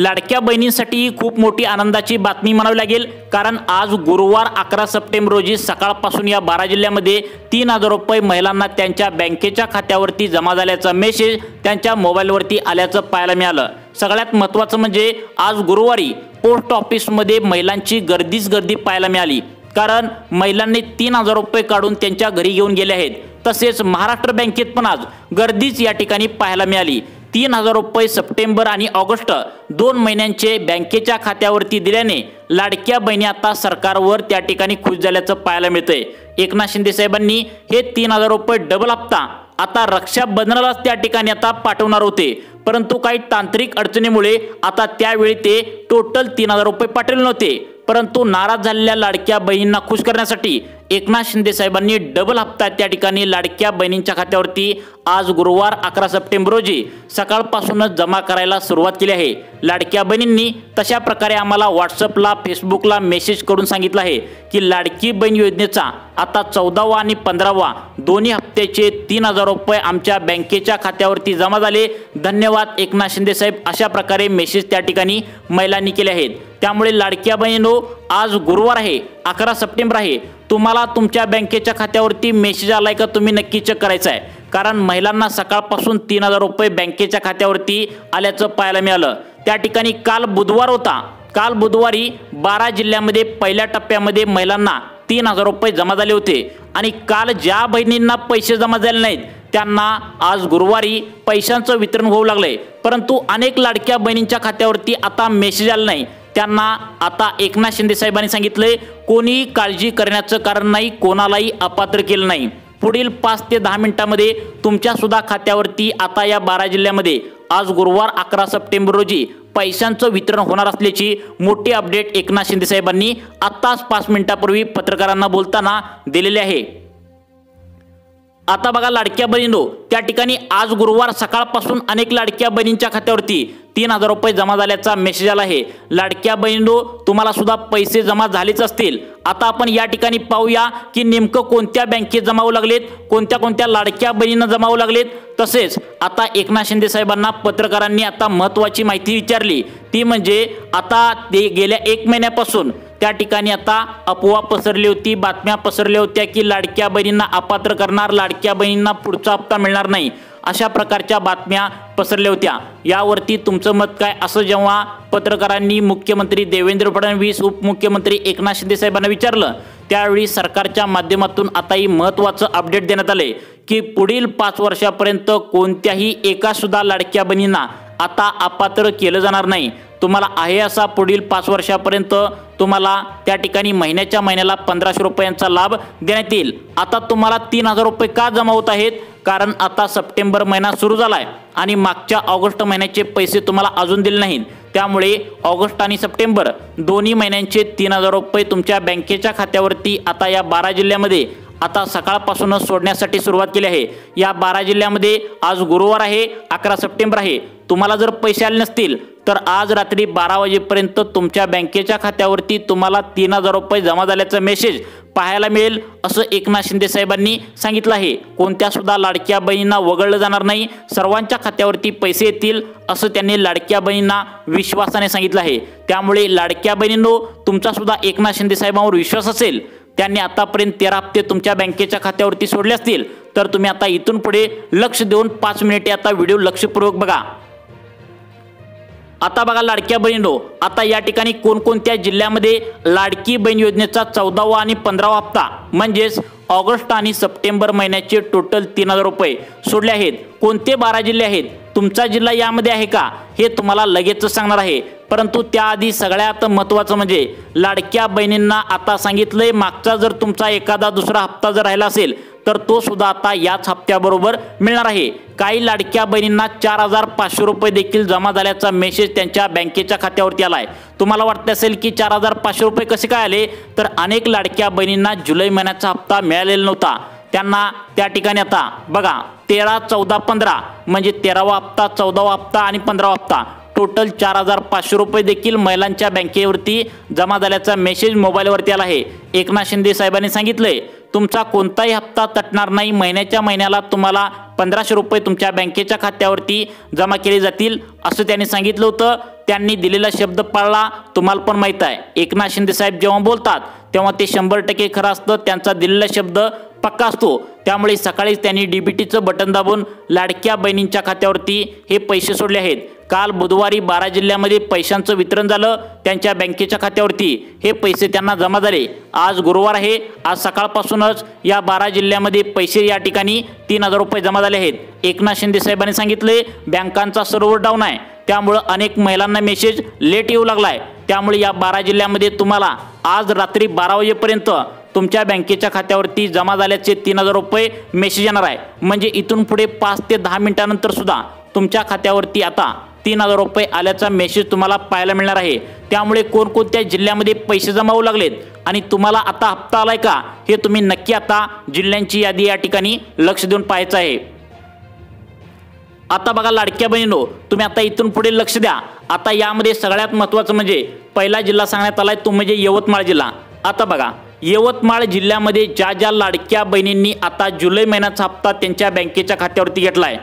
लाडक्या बहिणींसाठी खूप मोठी आनंदाची बातमी म्हणावी लागेल, कारण आज गुरुवार 11 सप्टेंबर रोजी सकाळपासून या 12 जिल्ह्यामध्ये 3000 रुपये महिलांना त्यांच्या बँकेच्या खात्यावरती जमा झाल्याचा मेसेज त्यांच्या मोबाईलवरती आल्याचं पाहायला मिळालं। सगळ्यात महत्त्वाचं म्हणजे आज गुरुवारी पोस्ट ऑफिसमध्ये महिलांची गर्दीच गर्दी पाहायला मिळाली, कारण महिलांनी 3000 रुपये काढून त्यांच्या घरी घेऊन गेले आहेत। तसेच महाराष्ट्र बँकेत पण आज गर्दीच या ठिकाणी पाहायला मिळाली। 3000 रुपये सप्टेंबर आणि ऑगस्ट 2 महिन्यांचे बँकेच्या खात्यावरती दिल्याने लाडक्या बहिणी आता सरकारवर त्या ठिकाणी खुश झाल्याचं पाहायला मिळतंय। एकनाथ शिंदे साहेबांनी हे 3000 रुपये डबल हप्ता आता रक्षाबंधनालाच त्या ठिकाणी आता पाठवणार होते, परंतु काही तांत्रिक अडचणीमुळे आता त्यावेळी ते टोटल 3000 रुपये पाठवले नव्हते। परंतु नाराज झालेल्या लाडक्या बहिणींना खुश करण्यासाठी एकनाथ शिंदे साहेबांनी डबल हप्ता त्या ठिकाणी लाडक्या बहिणींच्या खात्यावरती आज गुरुवार 11 सप्टेंबर रोजी सकाळपासूनच जमा करायला सुरुवात केली आहे। लाडक्या बहिणींनी तशा प्रकारे आम्हाला व्हॉट्सअपला फेसबुकला मेसेज करून सांगितलं आहे की लाडकी बहीण योजनेचा आता 14वा आणि 15वा दोन्ही हप्त्याचे 3000 रुपये आमच्या बँकेच्या खात्यावरती जमा झाले, धन्यवाद एकनाथ शिंदे साहेब, अशा प्रकारे मेसेज त्या ठिकाणी महिलांनी केले आहेत। त्यामुळे लाडक्या बहिणींनो, आज गुरुवार आहे, 11 सप्टेंबर आहे, तुम्हाला तुमच्या बँकेच्या खात्यावरती मेसेज आलाय का तुम्ही नक्की चेक करायचं आहे, कारण महिलांना सकाळपासून 3000 रुपये बँकेच्या खात्यावरती आल्याचं पाहायला मिळालं। त्या ठिकाणी काल बुधवार होता, काल बुधवारी 12 जिल्ह्यामध्ये पहिल्या टप्प्यामध्ये महिलांना 3000 रुपये जमा झाले होते आणि काल ज्या बहिणींना पैसे जमा झाले नाहीत त्यांना आज गुरुवारी पैशांचं वितरण होऊ लागलंय, परंतु अनेक लाडक्या बहिणींच्या खात्यावरती आता मेसेज आला नाही। त्यांना आता एकनाथ शिंदे साहेबांनी सांगितलंय, कोणी काळजी करण्याचं कारण नाही, कोणालाही अपात्र केलं नाही। पुढील 5 ते 10 मिनिटांमध्ये तुमच्या सुद्धा खात्यावरती आता या 12 जिल्ह्यामध्ये आज गुरुवार 11 सप्टेंबर रोजी पैशांचं वितरण होणार असल्याची मोठी अपडेट एकनाथ शिंदे साहेबांनी आत्ताच 5 मिनिटांपूर्वी पत्रकारांना बोलताना दिलेली आहे। आता बघा लाडक्या बहिणींनो, त्या ठिकाणी आज गुरुवार सकाळपासून अनेक लाडक्या बहिणींच्या खात्यावरती 3000 रुपये जमा झाल्याचा मेसेज आला आहे। लाडक्या बहिणींनो, तुम्हाला सुद्धा पैसे जमा झालेच असतील। आता आपण या ठिकाणी पाहूया की नेमकं कोणत्या बँकेत जमा होऊ लागलेत, कोणत्या कोणत्या लाडक्या बहिणींना जमा होऊ लागलेत। तसेच आता एकनाथ शिंदे साहेबांना पत्रकारांनी आता महत्त्वाची माहिती विचारली, ती म्हणजे आता ते गेल्या 1 महिन्यापासून त्या ठिकाणी आता अफवा पसरली होती, बातम्या पसरल्या होत्या की लाडक्या बहिणींना अपात्र करणार, लाडक्या बहिणींना पुढचा हप्ता मिळणार नाही, अशा प्रकारच्या बातम्या पसरल्या होत्या। यावरती तुमचं मत काय, असं जेव्हा पत्रकारांनी मुख्यमंत्री देवेंद्र फडणवीस, उपमुख्यमंत्री एकनाथ शिंदे साहेबांना विचारलं, त्यावेळी सरकारच्या माध्यमातून आताही महत्त्वाचं अपडेट देण्यात आले की पुढील 5 वर्षापर्यंत कोणत्याही एका सुद्धा लाडक्या बहिणींना आता अपात्र केलं जाणार नाही। तुम्हाला आहे असा पुढील 5 वर्षापर्यंत तुम्हाला त्या ठिकाणी महिन्याच्या महिन्याला 1500 रुपयांचा लाभ देण्यात येईल। आता तुम्हाला 3000 रुपये का जमा होत आहेत, कारण आता सप्टेंबर महिना सुरू झालाय आणि मागच्या ऑगस्ट महिन्याचे पैसे तुम्हाला अजून दिले नाहीत, त्यामुळे ऑगस्ट आणि सप्टेंबर दोन्ही महिन्यांचे 3000 रुपये तुमच्या बँकेच्या खात्यावरती आता या 12 जिल्ह्यामध्ये आता सकाळपासूनच सोडण्यासाठी सुरुवात केली आहे। या 12 जिल्ह्यामध्ये आज गुरुवार आहे, 11 सप्टेंबर आहे, तुम्हाला जर पैसे आले नसतील तर आज रात्री 12 वाजेपर्यंत तुमच्या बँकेच्या खात्यावरती तुम्हाला 3000 रुपये जमा झाल्याचा मेसेज पाहायला मिळेल, असं एकनाथ शिंदे साहेबांनी सांगितलं आहे। कोणत्या सुद्धा लाडक्या बहिणींना वगळलं जाणार नाही, सर्वांच्या खात्यावरती पैसे येतील, असं त्यांनी लाडक्या बहिणींना विश्वासाने सांगितलं आहे। त्यामुळे लाडक्या बहिणींनो, तुमचा सुद्धा एकनाथ शिंदे साहेबांवर विश्वास असेल, त्यांनी आतापर्यंत 13 हप्ते तुमच्या बँकेच्या खात्यावरती सोडले असतील, तर तुम्ही आता इथून पुढे लक्ष देऊन 5 मिनिटे आता व्हिडिओ लक्षपूर्वक बघा। आता बघा लाडक्या बहिणींनो, आता या ठिकाणी कोणकोणत्या जिल्ह्यामध्ये लाडकी बहीण योजनेचा 14वा आणि 15वा हप्ता म्हणजेच ऑगस्ट आणि सप्टेंबर महिन्याचे टोटल 3000 रुपये सोडले आहेत, कोणते 12 जिल्हे आहेत, तुमचा जिल्हा यामध्ये आहे का, हे तुम्हाला लगेच सांगणार आहे। परंतु त्याआधी सगळ्यात महत्त्वाचं म्हणजे लाडक्या बहिणींना आता सांगितलंय, मागचा जर तुमचा एखादा दुसरा हप्ता जर राहिला असेल तर तो सुद्धा आता याच हप्त्याबरोबर मिळणार आहे। काही लाडक्या बहिणींना 4500 रुपये देखील जमा झाल्याचा मेसेज त्यांच्या बँकेच्या खात्यावरती आलाय। तुम्हाला वाटत असेल की 4500 रुपये कसे काय आले, तर अनेक लाडक्या बहिणींना जुलै महिन्याचा हप्ता मिळालेला नव्हता, त्यांना त्या ठिकाणी आता बघा 13, 14, 15 म्हणजे 13वा हप्ता, 14वा हप्ता आणि 15वा हप्ता टोटल 4500 रुपये देखील महिलांच्या बँकेवरती जमा झाल्याचा मेसेज मोबाईलवरती आला आहे। एकनाथ शिंदे साहेबांनी सांगितलंय तुमचा कोणताही हप्ता तटणार नाही। महिन्याच्या महिन्याला तुम्हाला 1500 रुपये तुमच्या बँकेच्या खात्यावरती जमा केले जातील असं त्यांनी सांगितलं होतं। त्यांनी दिलेला शब्द पाळला। तुम्हाला पण माहित आहे एकनाथ शिंदे साहेब जेव्हा बोलतात तेव्हा ते 100% खरं असतं, त्यांचा दिलेला शब्द पक्का असतो। त्यामुळे सकाळीच त्यांनी डीबीटीचं बटन दाबून लाडक्या बहिणींच्या खात्यावरती हे पैसे सोडले आहेत। काल बुधवारी 12 जिल्ह्यामध्ये पैशांचं वितरण झालं, त्यांच्या बँकेच्या खात्यावरती हे पैसे त्यांना जमा झाले। आज गुरुवार आहे, आज सकाळपासूनच या 12 जिल्ह्यामध्ये पैसे या ठिकाणी 3000 रुपये जमा झाले आहेत। एकनाथ शिंदे साहेबांनी सांगितले बँकांचा सर्व्हर डाऊन आहे, त्यामुळे अनेक महिलांना मेसेज लेट येऊ लागलाय। त्यामुळे या 12 जिल्ह्यामध्ये तुम्हाला आज रात्री 12 वाजेपर्यंत तुमच्या बँकेच्या खात्यावरती जमा झाल्याचे 3000 रुपये मेसेज येणार आहे। म्हणजे इथून पुढे 5 ते 10 मिनिटांनंतर सुद्धा तुमच्या खात्यावरती आता 3000 रुपये आल्याचा मेसेज तुम्हाला पाहायला मिळणार आहे। त्यामुळे कोणकोणत्या जिल्ह्यामध्ये पैसे जमा होऊ लागलेत आणि तुम्हाला आता हप्ता आलाय का हे तुम्ही नक्की आता जिल्ह्यांची यादी या ठिकाणी लक्ष देऊन पाहायचं आहे। आता बघा लाडक्या बहिणींनो, तुम्ही आता इथून पुढे लक्ष द्या। आता यामध्ये सगळ्यात महत्त्वाचं म्हणजे पहिला जिल्हा सांगण्यात आलाय तो म्हणजे यवतमाळ जिल्हा। आता बघा यवतमाळ जिल्ह्यामध्ये ज्या ज्या लाडक्या बहिणींनी आता जुलै महिन्याचा हप्ता त्यांच्या बँकेच्या खात्यावरती घेतलाय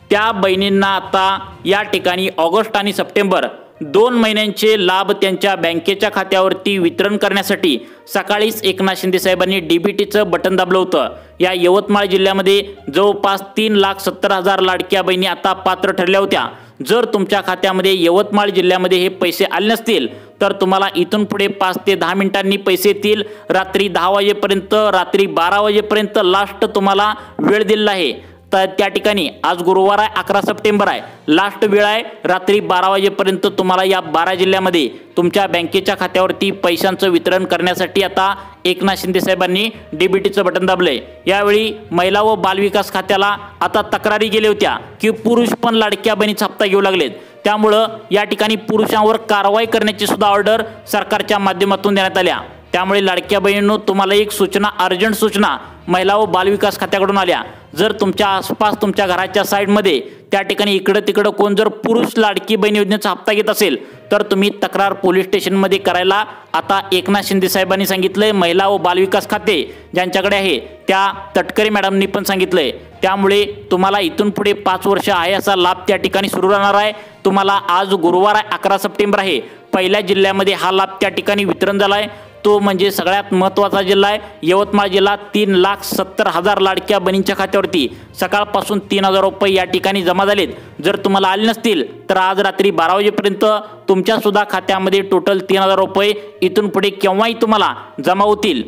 त्या बहिणींना आता या ठिकाणी ऑगस्ट आणि सप्टेंबर 2 महिन्यांचे लाभ त्यांच्या बँकेच्या खात्यावरती वितरण करण्यासाठी सकाळीच एकनाथ शिंदे साहेबांनी डीबीटीचं बटन दाबलं होतं। या यवतमाळ जिल्ह्यामध्ये जवळपास 3,70,000 लाडक्या बहिणी आता पात्र ठरल्या होत्या। जर तुमच्या खात्यामध्ये यवतमाळ जिल्ह्यामध्ये हे पैसे आले नसतील तर तुम्हाला इथून पुढे 5 ते 10 मिनिटांनी पैसे येतील। रात्री 10 वाजेपर्यंत, रात्री 12 वाजेपर्यंत लास्ट तुम्हाला वेळ दिलेला आहे। तर त्या ठिकाणी आज गुरुवार आहे, 11 सप्टेंबर आहे, लास्ट वेळ आहे। रात्री 12 वाजेपर्यंत तुम्हाला या 12 जिल्ह्यामध्ये तुमच्या बँकेच्या खात्यावरती पैशांचं वितरण करण्यासाठी आता एकनाथ शिंदे साहेबांनी डीबीटीचं बटन दाबलंय। यावेळी महिला व बालविकास खात्याला आता तक्रारी गेल्या होत्या की पुरुष पण लाडक्या बहिणीचा हप्ता घेऊ लागलेत। त्यामुळं या ठिकाणी पुरुषांवर कारवाई करण्याची सुद्धा ऑर्डर सरकारच्या माध्यमातून देण्यात आल्या। त्यामुळे लाडक्या बहिणींनो तुम्हाला एक सूचना, अर्जंट सूचना महिला व बालविकास खात्याकडून आल्या। जर तुमच्या आसपास तुमच्या घराच्या साईडमध्ये त्या ठिकाणी इकडं तिकडं कोण जर पुरुष लाडकी बहीण योजनेचा हप्ता घेत असेल तर तुम्ही तक्रार पोलीस स्टेशनमध्ये करायला आता एकनाथ शिंदे साहेबांनी सांगितलंय। महिला व बालविकास खाते ज्यांच्याकडे आहे त्या तटकरे मॅडमनी पण सांगितलंय। त्यामुळे तुम्हाला इथून पुढे 5 वर्ष आहे असा लाभ त्या ठिकाणी सुरू राहणार आहे। तुम्हाला आज गुरुवार आहे, 11 सप्टेंबर आहे, पहिल्या जिल्ह्यामध्ये हा लाभ त्या ठिकाणी वितरण झाला आहे। तो म्हणजे सगळ्यात महत्त्वाचा जिल्हा आहे यवतमाळ जिल्हा। 3,70,000 लाडक्या बहिणींच्या खात्यावरती सकाळपासून 3000 रुपये या ठिकाणी जमा झालेत। जर तुम्हाला आले नसतील तर आज रात्री 12 वाजेपर्यंत तुमच्या सुद्धा खात्यामध्ये टोटल 3000 रुपये इथून पुढे केव्हाही तुम्हाला जमा होतील।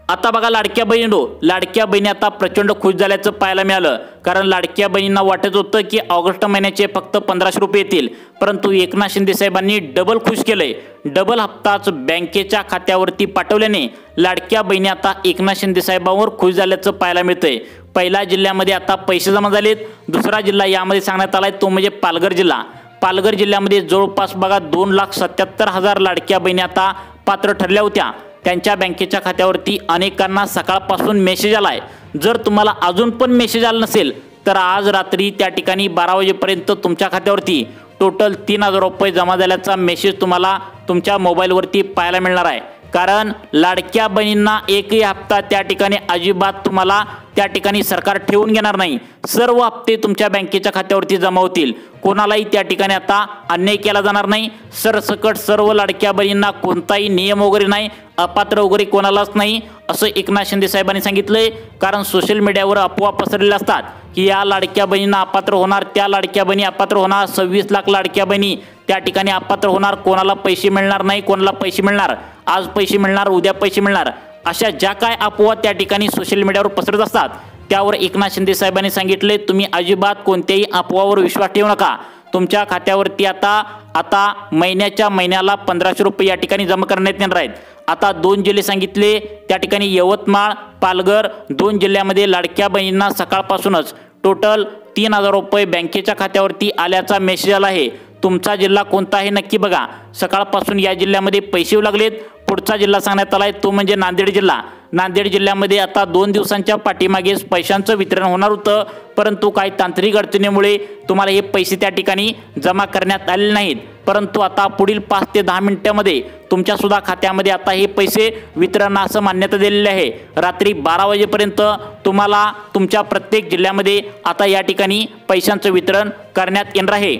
आता बघा लाडक्या बहिणींनो, लाडक्या बहिणी आता प्रचंड खुश झाल्याचं पाहायला मिळालं। कारण लाडक्या बहिणींना वाटत होतं की ऑगस्ट महिन्याचे फक्त 1500 रुपये येतील, परंतु एकनाथ शिंदे साहेबांनी डबल खुश केलंय। डबल हप्ताच बँकेच्या खात्यावरती पाठवल्याने लाडक्या बहिणी आता एकनाथ शिंदे साहेबांवर खुश झाल्याचं पाहायला मिळतंय। पहिल्या जिल्ह्यामध्ये आता पैसे जमा झालेत। दुसरा जिल्हा यामध्ये सांगण्यात आलाय तो म्हणजे पालघर जिल्हा। पालघर जिल्ह्यामध्ये जवळपास बघा 2,77,000 लाडक्या बहिणी आता पात्र ठरल्या होत्या। त्यांच्या बँकेच्या खात्यावरती अनेकांना सकाळपासून मेसेज आलाय। जर तुम्हाला अजून पण मेसेज आला नसेल तर आज रात्री त्या ठिकाणी 12 वाजेपर्यंत तुमच्या खात्यावरती टोटल 3000 रुपये जमा झाल्याचा मेसेज तुम्हाला तुमच्या मोबाईलवरती पाहायला मिळणार आहे। कारण लाडक्या बहिणींना एकही हप्ता त्या ठिकाणी अजिबात तुम्हाला त्या ठिकाणी सरकार ठेवून घेणार नाही। सर्व हप्ते तुमच्या बँकेच्या खात्यावरती जमा होतील। कोणालाही त्या ठिकाणी आता अन्याय केला जाणार नाही। सरसकट सर्व लाडक्या बहिणींना कोणताही नियम वगैरे नाही, अपात्र वगैरे कोणालाच नाही असं एकनाथ शिंदे साहेबांनी सांगितलंय। कारण सोशल मीडियावर अफवा पसरलेल्या असतात की या लाडक्या बहिणींना अपात्र होणार, त्या लाडक्या बहिणी अपात्र होणार, 26 लाख लाडक्या बहिणी त्या ठिकाणी अपात्र होणार, कोणाला पैसे मिळणार नाही, कोणाला पैसे मिळणार, आज पैसे मिळणार, उद्या पैसे मिळणार, अशा ज्या काय अफवा त्या ठिकाणी सोशल मीडियावर पसरत असतात त्यावर एकनाथ शिंदे साहेबांनी सांगितले तुम्ही अजिबात कोणत्याही अफवावर विश्वास ठेवू नका। तुमच्या खात्यावरती आता महिन्याच्या महिन्याला 1500 रुपये या ठिकाणी जमा करण्यात येणार आहेत। आता 2 जिल्हे सांगितले त्या ठिकाणी यवतमाळ, पालघर 2 जिल्ह्यामध्ये लाडक्या बहिणींना सकाळपासूनच टोटल 3000 रुपये बँकेच्या खात्यावरती आल्याचा मेसेज आला आहे। तुमचा जिल्हा कोणता आहे नक्की बघा। सकाळपासून या जिल्ह्यामध्ये पैसे येऊ लागलेत। पुढचा जिल्हा सांगण्यात आलाय तो म्हणजे नांदेड जिल्हा। नांदेड जिल्ह्यामध्ये आता 2 दिवसांच्या पाठीमागेच पैशांचं वितरण होणार होतं, परंतु काही तांत्रिक अडचणीमुळे तुम्हाला हे पैसे त्या ठिकाणी जमा करण्यात आलेले नाहीत। परंतु आता पुढील 5 ते 10 मिनिटांमध्ये तुमच्या सुद्धा खात्यामध्ये आता हे पैसे वितरणास मान्यता दिलेली आहे। रात्री 12 वाजेपर्यंत तुम्हाला तुमच्या प्रत्येक जिल्ह्यामध्ये आता या ठिकाणी पैशांचं वितरण करण्यात येणार आहे।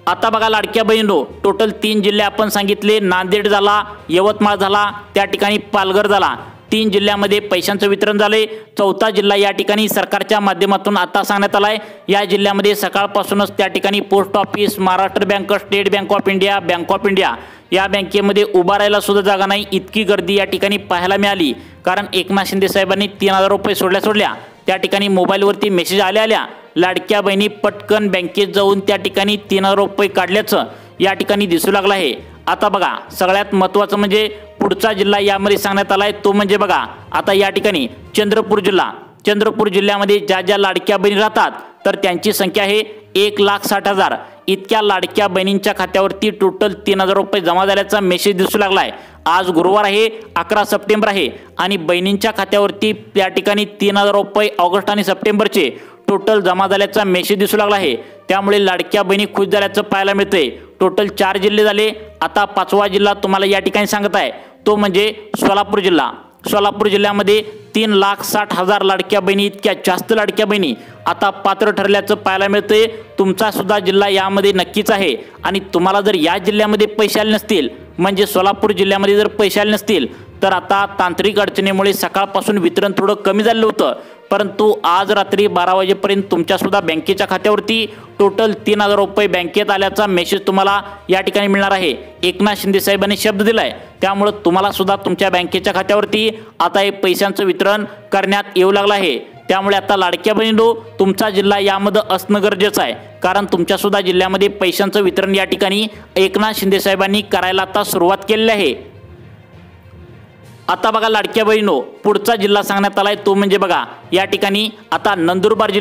आता बघा लाडक्या बहिणींनो, टोटल 3 जिल्हे आपण सांगितले, नांदेड झाला, यवतमाळ झाला, त्या ठिकाणी पालघर झाला। 3 जिल्ह्यामध्ये पैशांचं वितरण झाले। 4था जिल्हा या ठिकाणी सरकारच्या माध्यमातून आता सांगण्यात आलाय। या जिल्ह्यामध्ये सकाळपासूनच त्या ठिकाणी post office, Maharashtra bank, state bank of India या बँकेमध्ये उभा राहायला सुद्धा जागा नाही, इतकी गर्दी या ठिकाणी पाहायला मिळाली। कारण एकनाथ शिंदे साहेबांनी 3000 रुपये सोडल्या त्या ठिकाणी मोबाईलवरती मेसेज आल्या लाडक्या बहिणी पटकन बँकेत जाऊन त्या ठिकाणी 3000 रुपये काढल्याचं या ठिकाणी दिसू लागलं आहे। आता बघा सगळ्यात महत्त्वाचं म्हणजे पुढचा जिल्हा यामध्ये सांगण्यात आलाय, तो म्हणजे बघा आता या ठिकाणी चंद्रपूर जिल्ह्यामध्ये ज्या लाडक्या बहिणी राहतात तर त्यांची संख्या आहे 1,60,000। इतक्या लाडक्या बहिणींच्या खात्यावरती टोटल 3000 रुपये जमा झाल्याचा मेसेज दिसू लागलाय। आज गुरुवार आहे, 11 सप्टेंबर आहे आणि बहिणींच्या खात्यावरती त्या ठिकाणी 3000 रुपये ऑगस्ट आणि सप्टेंबरचे टोटल जमा झाल्याचा मेसेज दिसू लागला आहे। त्यामुळे लाडक्या बहिणी खुश झाल्याचं पाहायला मिळतंय। टोटल 4 जिल्हे झाले। आता 5वा जिल्हा तुम्हाला या ठिकाणी सांगत आहे, तो म्हणजे सोलापूर जिल्हा। सोलापूर जिल्ह्यामध्ये 3,60,000 लाडक्या बहिणी, इतक्या जास्त लाडक्या बहिणी आता पात्र ठरल्याचं पाहायला मिळतंय। तुमचा सुद्धा जिल्हा यामध्ये नक्कीच आहे आणि तुम्हाला जर या जिल्ह्यामध्ये पैसे आले नसतील, म्हणजे सोलापूर जिल्ह्यामध्ये जर पैसे आले नसतील तर आता तांत्रिक अडचणीमुळे सकाळपासून वितरण थोडं कमी झालं होतं, परंतु आज रात्री 12 वाजेपर्यंत तुमच्या सुद्धा बँकेच्या खात्यावरती टोटल 3000 रुपये बँकेत आल्याचा मेसेज तुम्हाला या ठिकाणी मिळणार आहे। एकनाथ शिंदे साहेबांनी शब्द दिलाय, त्यामुळे तुम्हाला सुद्धा तुमच्या बँकेच्या खात्यावरती आता हे पैशांचं वितरण करण्यात येऊ लागलं आहे। त्यामुळे आता लाडक्या बहिणींनो, तुमचा जिल्हा यामध्ये असणं गरजेचं आहे, कारण तुमच्या सुद्धा जिल्ह्यामध्ये पैशांचं वितरण या ठिकाणी एकनाथ शिंदे साहेबांनी करायला आता सुरुवात केलेली आहे। आता बघा लाडक्या बहिणींनो, पुढचा जिल्हा सांगण्यात आलाय, तो म्हणजे बघा या ठिकाणी आता नंदुरबार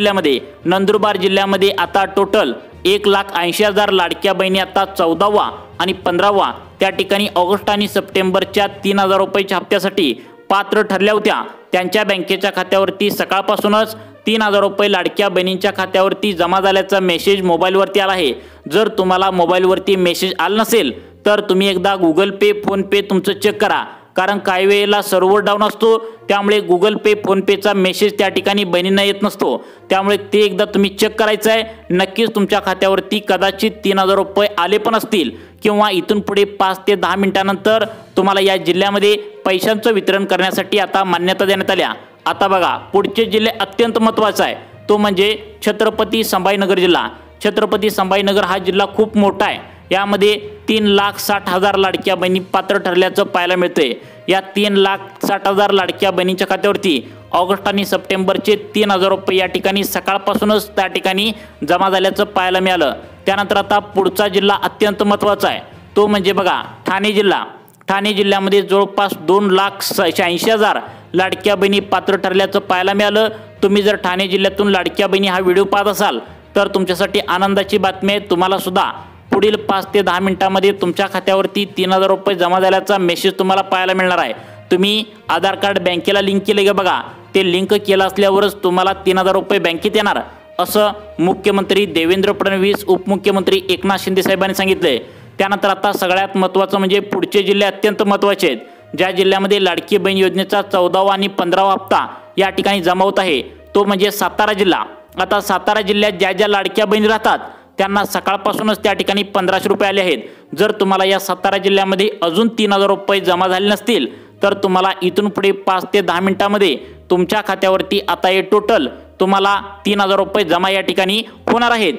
जिल्ह्यामध्ये आता टोटल 1,80,000 लाडक्या बहिणी आता 14वा आणि 15वा त्या ठिकाणी ऑगस्ट आणि सप्टेंबरच्या 3000 रुपयाच्या हप्त्यासाठी पात्र ठरल्या होत्या। त्यांच्या बँकेच्या खात्यावरती सकाळपासूनच 3000 रुपये लाडक्या बहिणींच्या खात्यावरती जमा झाल्याचा मेसेज मोबाईलवरती आला आहे। जर तुम्हाला मोबाईलवरती मेसेज आला नसेल तर तुम्ही एकदा गुगल पे, फोन पे तुमचं चेक करा, कारण काही वेळेला सर्व्हर डाऊन असतो, त्यामुळे गुगल पे, फोन पेचा मेसेज त्या ठिकाणी बहिणींना येत नसतो। त्यामुळे ते एकदा तुम्ही चेक करायचं आहे। नक्कीच तुमच्या खात्यावरती कदाचित 3000 रुपये आले पण असतील किंवा इथून पुढे 5 ते 10 मिनिटांनंतर तुम्हाला या जिल्ह्यामध्ये पैशांचं वितरण करण्यासाठी आता मान्यता देण्यात आल्या। आता बघा पुढचे जिल्हे अत्यंत महत्त्वाचा आहे, तो म्हणजे छत्रपती संभाजीनगर जिल्हा। छत्रपती संभाजीनगर हा जिल्हा खूप मोठा आहे। यामध्ये 3,60,000 लाडक्या बहिणी पात्र ठरल्याचं पाहायला मिळतंय। या 3,60,000 लाडक्या बहिणींच्या खात्यावरती ऑगस्ट आणि सप्टेंबरचे 3000 रुपये या ठिकाणी सकाळपासूनच त्या ठिकाणी जमा झाल्याचं पाहायला मिळालं। त्यानंतर आता पुढचा जिल्हा अत्यंत महत्त्वाचा आहे, तो म्हणजे बघा ठाणे जिल्हा। ठाणे जिल्ह्यामध्ये जवळपास 2,86,000 लाडक्या बहिणी पात्र ठरल्याचं पाहायला मिळालं। तुम्ही जर ठाणे जिल्ह्यातून लाडक्या बहिणी हा व्हिडिओ पाहत असाल तर तुमच्यासाठी आनंदाची बातमी आहे, तुम्हाला सुद्धा पुढील 5 ते 10 मिनिटांमध्ये तुमच्या खात्यावरती 3000 रुपये जमा झाल्याचा मेसेज तुम्हाला पाहायला मिळणार आहे। तुम्ही आधार कार्ड बँकेला लिंक केले का बघा, ते लिंक केलं असल्यावरच तुम्हाला 3000 रुपये बँकेत येणार, असं मुख्यमंत्री देवेंद्र फडणवीस, उपमुख्यमंत्री एकनाथ शिंदे साहेबांनी सांगितलंय। त्यानंतर आता सगळ्यात महत्त्वाचं म्हणजे पुढचे जिल्हे अत्यंत महत्त्वाचे आहेत, ज्या जिल्ह्यामध्ये लाडकी बहीण योजनेचा 14वा आणि 15वा हप्ता या ठिकाणी जमा होत आहे, तो म्हणजे सातारा जिल्हा। आता सातारा जिल्ह्यात ज्या लाडक्या बहिणी राहतात त्यांना सकाळपासूनच त्या ठिकाणी 1500 रुपये आले आहेत। जर तुम्हाला या सातारा जिल्ह्यामध्ये अजून 3000 रुपये जमा झाले नसतील तर तुम्हाला इथून पुढे 5 ते 10 मिनिटांमध्ये तुमच्या खात्यावरती आता हे टोटल तुम्हाला 3000 रुपये जमा या ठिकाणी होणार आहेत।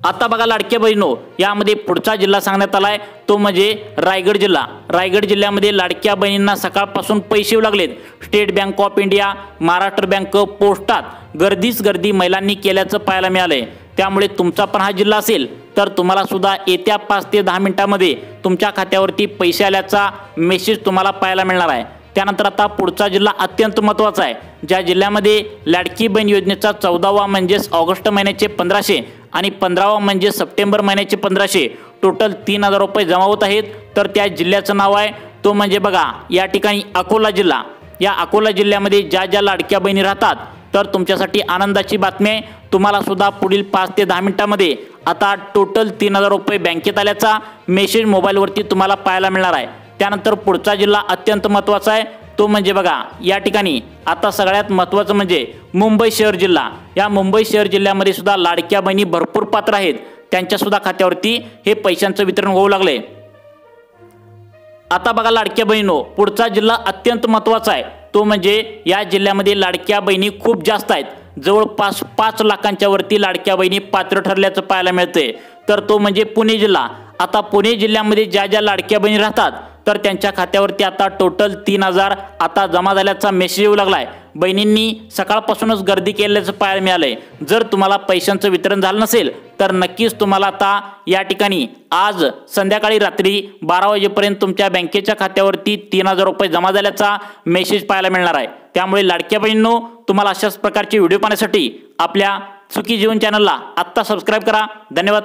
आता बघा लाडक्या बहिणींनो, यामध्ये पुढचा जिल्हा सांगण्यात आलाय, तो म्हणजे रायगड जिल्हा। रायगड जिल्ह्यामध्ये लाडक्या बहिणींना सकाळपासून पैसे येऊ लागलेत। State bank of India, Maharashtra bank, पोस्टात गर्दीच गर्दी महिलांनी केल्याचं पाहायला मिळालंय। त्यामुळे तुमचा पण हा जिल्हा असेल तर तुम्हाला सुद्धा येत्या 5 ते 10 मिनिटांमध्ये तुमच्या खात्यावरती पैसे आल्याचा मेसेज तुम्हाला पाहायला मिळणार आहे। त्यानंतर आता पुढचा जिल्हा अत्यंत महत्त्वाचा आहे, ज्या जिल्ह्यामध्ये लाडकी बहीण योजनेचा 14वा म्हणजेच ऑगस्ट महिन्याचे 1500 आणि 15वा म्हणजे सप्टेंबर महिन्याचे 1500 टोटल 3000 रुपये जमा होत आहेत। तर त्या जिल्ह्याचं नाव आहे तो म्हणजे बघा या ठिकाणी अकोला जिल्हा, या अकोला जिल्ह्यामध्ये ज्या ज्या लाडक्या बहिणी राहतात तर तुमच्यासाठी आनंदाची बातमी आहे। तुम्हाला सुद्धा पुढील 5 ते 10 मिनिटांमध्ये आता टोटल 3000 रुपये बँकेत आल्याचा मेसेज मोबाईलवरती तुम्हाला पाहायला मिळणार आहे। त्यानंतर पुढचा जिल्हा अत्यंत महत्त्वाचा आहे, तो म्हणजे बघा या ठिकाणी आता सगळ्यात महत्त्वाचं म्हणजे मुंबई शहर जिल्हा। या मुंबई शहर जिल्ह्यामध्ये सुद्धा लाडक्या बहिणी भरपूर पात्र आहेत, त्यांच्या सुद्धा खात्यावरती हे पैशांचं वितरण होऊ लागले। आता बघा लाडक्या बहिणींनो, पुढचा जिल्हा अत्यंत महत्त्वाचा आहे, तो म्हणजे या जिल्ह्यामध्ये लाडक्या बहिणी खूप जास्त आहेत, जवळपास 5 लाखांच्या वरती लाडक्या बहिणी पात्र ठरल्याचं पाहायला मिळते, तर तो म्हणजे पुणे जिल्हा। आता पुणे जिल्ह्यामध्ये ज्या ज्या लाडक्या बहिणी राहतात तर त्यांच्या खात्यावरती आता टोटल 3000 आता जमा झाल्याचा मेसेज येऊ लागलाय। बहिणींनी सकाळपासूनच गर्दी केल्याचं पाहायला मिळालंय। जर तुम्हाला पैशांचं वितरण झालं नसेल तर नक्कीच तुम्हाला आता या ठिकाणी आज संध्याकाळी रात्री 12 वाजेपर्यंत तुमच्या बँकेच्या खात्यावरती 3000 रुपये जमा झाल्याचा मेसेज पाहायला मिळणार आहे। त्यामुळे लाडक्या बहिणींनो, तुम्हाला अशाच प्रकारचे व्हिडिओ पाहण्यासाठी आपल्या सुखी जीवन चॅनलला आत्ता सबस्क्राईब करा। धन्यवाद।